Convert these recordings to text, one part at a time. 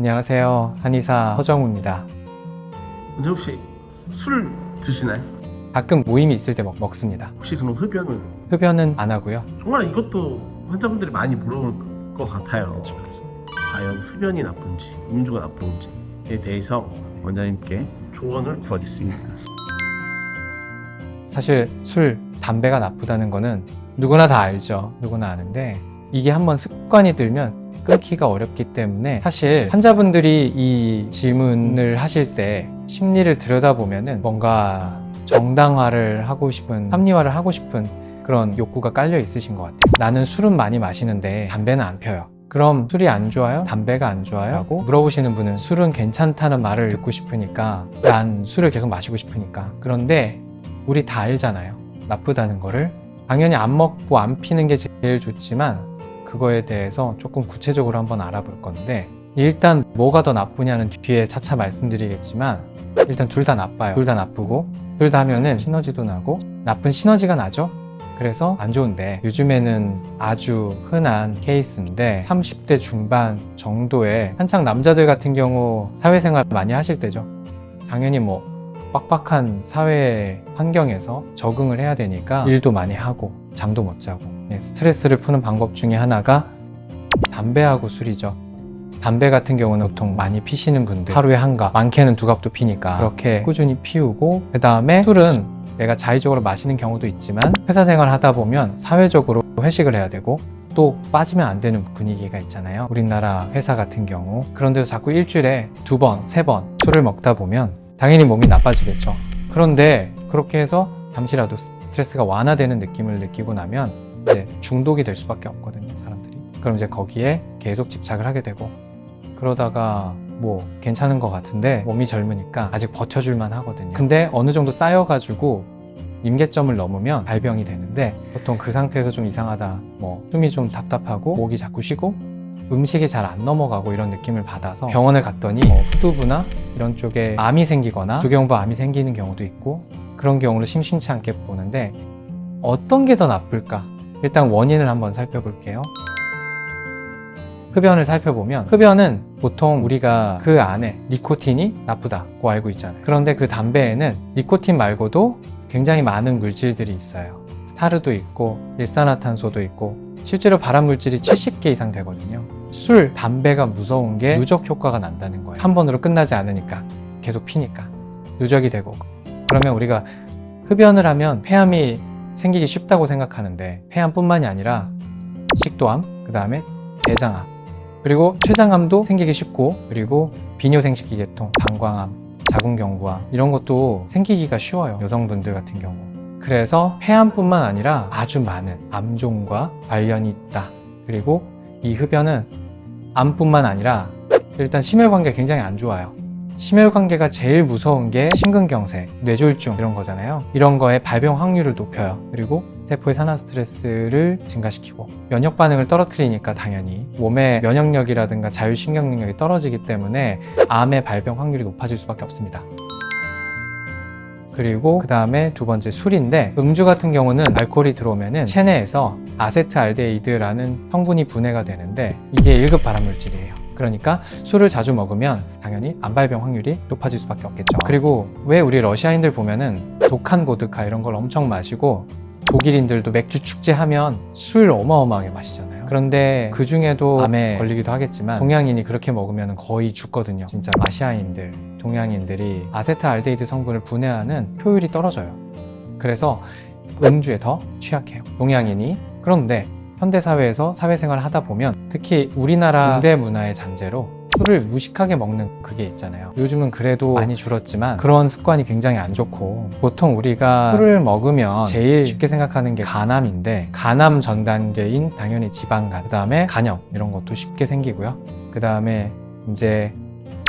안녕하세요. 한의사 허정우입니다. 근데 혹시 술 드시나요? 가끔 모임이 있을 때 먹습니다. 혹시 그럼 흡연은? 흡연은 안 하고요. 정말 이것도 환자분들이 많이 물어볼 것 같아요. 과연 흡연이 나쁜지 음주가 나쁜지에 대해서 원장님께 조언을 구하겠습니다. 사실 술, 담배가 나쁘다는 거는 누구나 다 알죠. 누구나 아는데 이게 한번 습관이 들면 끊기가 어렵기 때문에 사실 환자분들이 이 질문을 하실 때 심리를 들여다보면은 뭔가 정당화를 하고 싶은, 합리화를 하고 싶은 그런 욕구가 깔려 있으신 것 같아요. 나는 술은 많이 마시는데 담배는 안 펴요. 그럼 술이 안 좋아요? 담배가 안 좋아요? 라고 물어보시는 분은 술은 괜찮다는 말을 듣고 싶으니까, 난 술을 계속 마시고 싶으니까. 그런데 우리 다 알잖아요. 나쁘다는 거를. 당연히 안 먹고 안 피는 게 제일 좋지만 그거에 대해서 조금 구체적으로 한번 알아볼 건데, 일단 뭐가 더 나쁘냐는 뒤에 차차 말씀드리겠지만 일단 둘 다 나빠요. 둘 다 나쁘고 둘 다 하면은 시너지도 나고 나쁜 시너지가 나죠. 그래서 안 좋은데, 요즘에는 아주 흔한 케이스인데 30대 중반 정도의 한창 남자들 같은 경우 사회생활 많이 하실 때죠. 당연히 뭐 빡빡한 사회 환경에서 적응을 해야 되니까 일도 많이 하고 잠도 못 자고, 스트레스를 푸는 방법 중에 하나가 담배하고 술이죠. 담배 같은 경우는 보통 많이 피시는 분들 하루에 한 갑, 많게는 두 갑도 피니까 그렇게 꾸준히 피우고, 그 다음에 술은 내가 자의적으로 마시는 경우도 있지만 회사 생활 하다 보면 사회적으로 회식을 해야 되고 또 빠지면 안 되는 분위기가 있잖아요. 우리나라 회사 같은 경우 그런 데서 자꾸 일주일에 2번, 3번 술을 먹다 보면 당연히 몸이 나빠지겠죠. 그런데 그렇게 해서 잠시라도 스트레스가 완화되는 느낌을 느끼고 나면 이제 중독이 될 수밖에 없거든요, 사람들이. 그럼 이제 거기에 계속 집착을 하게 되고, 그러다가 뭐 괜찮은 것 같은데 몸이 젊으니까 아직 버텨줄만 하거든요. 근데 어느 정도 쌓여가지고 임계점을 넘으면 발병이 되는데, 보통 그 상태에서 좀 이상하다, 뭐 숨이 좀 답답하고 목이 자꾸 쉬고 음식이 잘 안 넘어가고 이런 느낌을 받아서 병원을 갔더니 뭐 후두부나 이런 쪽에 암이 생기거나 두경부 암이 생기는 경우도 있고, 그런 경우를 심심치 않게 보는데 어떤 게 더 나쁠까? 일단 원인을 한번 살펴볼게요. 흡연을 살펴보면, 흡연은 보통 우리가 그 안에 니코틴이 나쁘다고 알고 있잖아요. 그런데 그 담배에는 니코틴 말고도 굉장히 많은 물질들이 있어요. 타르도 있고 일산화탄소도 있고 실제로 발암 물질이 70개 이상 되거든요. 술, 담배가 무서운 게 누적 효과가 난다는 거예요. 한 번으로 끝나지 않으니까, 계속 피니까 누적이 되고. 그러면 우리가 흡연을 하면 폐암이 생기기 쉽다고 생각하는데 폐암뿐만이 아니라 식도암, 그 다음에 대장암, 그리고 췌장암도 생기기 쉽고, 그리고 비뇨생식기계통, 방광암, 자궁경부암 이런 것도 생기기가 쉬워요, 여성분들 같은 경우. 그래서 폐암뿐만 아니라 아주 많은 암종과 관련이 있다. 그리고 이 흡연은 암뿐만 아니라 일단 심혈관계가 굉장히 안 좋아요. 심혈관계가 제일 무서운 게 심근경색, 뇌졸중 이런 거잖아요. 이런 거에 발병 확률을 높여요. 그리고 세포의 산화 스트레스를 증가시키고 면역 반응을 떨어뜨리니까 당연히 몸의 면역력이라든가 자율신경 능력이 떨어지기 때문에 암의 발병 확률이 높아질 수밖에 없습니다. 그리고 그 다음에 두 번째 술인데, 음주 같은 경우는 알코올이 들어오면은 체내에서 아세트알데히드라는 성분이 분해가 되는데 이게 1급 발암물질이에요. 그러니까 술을 자주 먹으면 당연히 암 발병 확률이 높아질 수밖에 없겠죠. 그리고 왜 우리 러시아인들 보면은 독한 보드카 이런 걸 엄청 마시고, 독일인들도 맥주 축제하면 술 어마어마하게 마시잖아요. 그런데 그 중에도 암에 걸리기도 하겠지만 동양인이 그렇게 먹으면 거의 죽거든요. 진짜 아시아인들, 동양인들이 아세트알데히드 성분을 분해하는 효율이 떨어져요. 그래서 음주에 더 취약해요, 동양인이. 그런데 현대사회에서 사회생활을 하다 보면, 특히 우리나라 군대 문화의 잔재로 술을 무식하게 먹는 그게 있잖아요. 요즘은 그래도 많이 줄었지만 그런 습관이 굉장히 안 좋고, 보통 우리가 술을 먹으면 제일 쉽게 생각하는 게 간암인데, 간암 전 단계인 당연히 지방간, 그 다음에 간염 이런 것도 쉽게 생기고요. 그 다음에 이제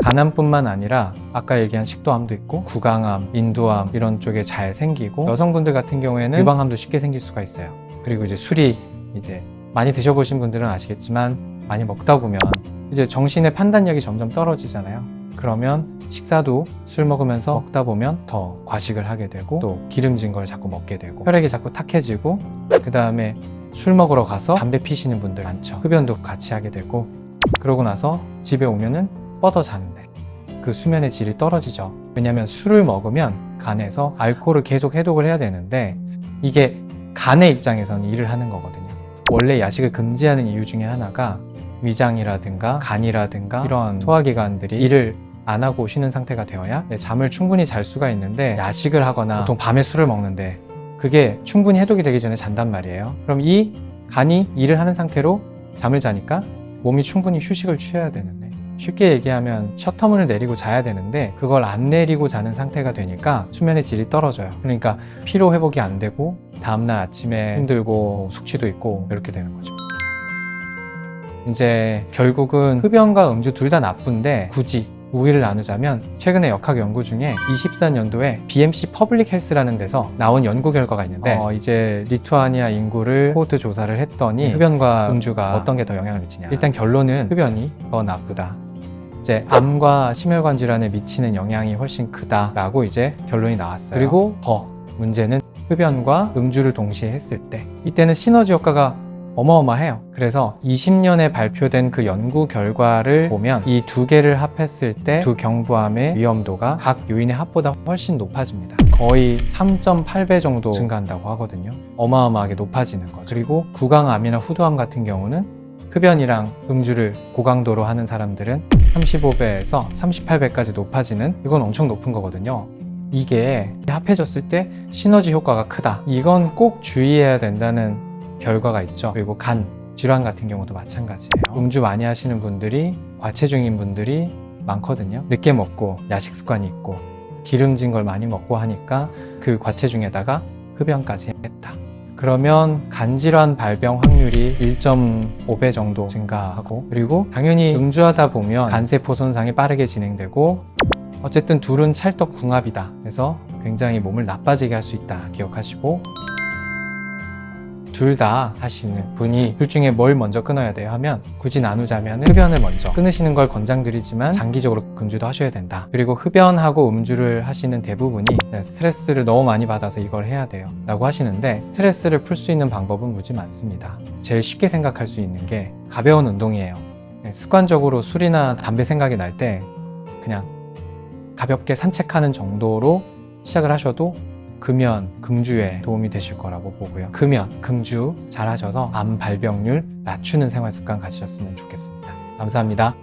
간암뿐만 아니라 아까 얘기한 식도암도 있고 구강암, 인두암 이런 쪽에 잘 생기고, 여성분들 같은 경우에는 유방암도 쉽게 생길 수가 있어요. 그리고 이제 술이 이제 많이 드셔보신 분들은 아시겠지만 많이 먹다 보면 이제 정신의 판단력이 점점 떨어지잖아요. 그러면 식사도 술 먹으면서 먹다 보면 더 과식을 하게 되고, 또 기름진 걸 자꾸 먹게 되고 혈액이 자꾸 탁해지고, 그 다음에 술 먹으러 가서 담배 피시는 분들 많죠. 흡연도 같이 하게 되고, 그러고 나서 집에 오면은 뻗어 자는데 그 수면의 질이 떨어지죠. 왜냐하면 술을 먹으면 간에서 알코올을 계속 해독을 해야 되는데 이게 간의 입장에서는 일을 하는 거거든요. 원래 야식을 금지하는 이유 중에 하나가 위장이라든가 간이라든가 이런 소화기관들이 일을 안 하고 쉬는 상태가 되어야 잠을 충분히 잘 수가 있는데, 야식을 하거나 보통 밤에 술을 먹는데 그게 충분히 해독이 되기 전에 잔단 말이에요. 그럼 이 간이 일을 하는 상태로 잠을 자니까 몸이 충분히 휴식을 취해야 되는데, 쉽게 얘기하면 셔터문을 내리고 자야 되는데 그걸 안 내리고 자는 상태가 되니까 수면의 질이 떨어져요. 그러니까 피로 회복이 안 되고 다음날 아침에 힘들고 숙취도 있고 이렇게 되는 거죠. 이제 결국은 흡연과 음주 둘 다 나쁜데 굳이 우위를 나누자면, 최근에 역학 연구 중에 24년도에 BMC 퍼블릭 헬스라는 데서 나온 연구 결과가 있는데 이제 리투아니아 인구를 코호트 조사를 했더니 흡연과 음주가 어떤 게 더 영향을 미치냐. 일단 결론은 흡연이 더 나쁘다. 이제 암과 심혈관 질환에 미치는 영향이 훨씬 크다라고 이제 결론이 나왔어요. 그리고 더 문제는 흡연과 음주를 동시에 했을 때 이때는 시너지 효과가 어마어마해요. 그래서 20년에 발표된 그 연구 결과를 보면 이 두 개를 합했을 때 두 경부암의 위험도가 각 요인의 합보다 훨씬 높아집니다. 거의 3.8배 정도 증가한다고 하거든요. 어마어마하게 높아지는 거죠. 그리고 구강암이나 후두암 같은 경우는 흡연이랑 음주를 고강도로 하는 사람들은 35배에서 38배까지 높아지는, 이건 엄청 높은 거거든요. 이게 합해졌을 때 시너지 효과가 크다. 이건 꼭 주의해야 된다는 결과가 있죠. 그리고 간 질환 같은 경우도 마찬가지예요. 음주 많이 하시는 분들이, 과체중인 분들이 많거든요. 늦게 먹고 야식 습관이 있고 기름진 걸 많이 먹고 하니까 그 과체중에다가 흡연까지 했다. 그러면 간질환 발병 확률이 1.5배 정도 증가하고, 그리고 당연히 음주하다 보면 간세포 손상이 빠르게 진행되고, 어쨌든 둘은 찰떡궁합이다. 그래서 굉장히 몸을 나빠지게 할 수 있다 기억하시고, 둘 다 하시는 분이 둘 중에 뭘 먼저 끊어야 돼요 하면, 굳이 나누자면 흡연을 먼저 끊으시는 걸 권장드리지만 장기적으로 금주도 하셔야 된다. 그리고 흡연하고 음주를 하시는 대부분이 스트레스를 너무 많이 받아서 이걸 해야 돼요 라고 하시는데, 스트레스를 풀 수 있는 방법은 무지 많습니다. 제일 쉽게 생각할 수 있는 게 가벼운 운동이에요. 습관적으로 술이나 담배 생각이 날 때 그냥 가볍게 산책하는 정도로 시작을 하셔도 금연, 금주에 도움이 되실 거라고 보고요. 금연, 금주 잘 하셔서 암 발병률 낮추는 생활 습관 가지셨으면 좋겠습니다. 감사합니다.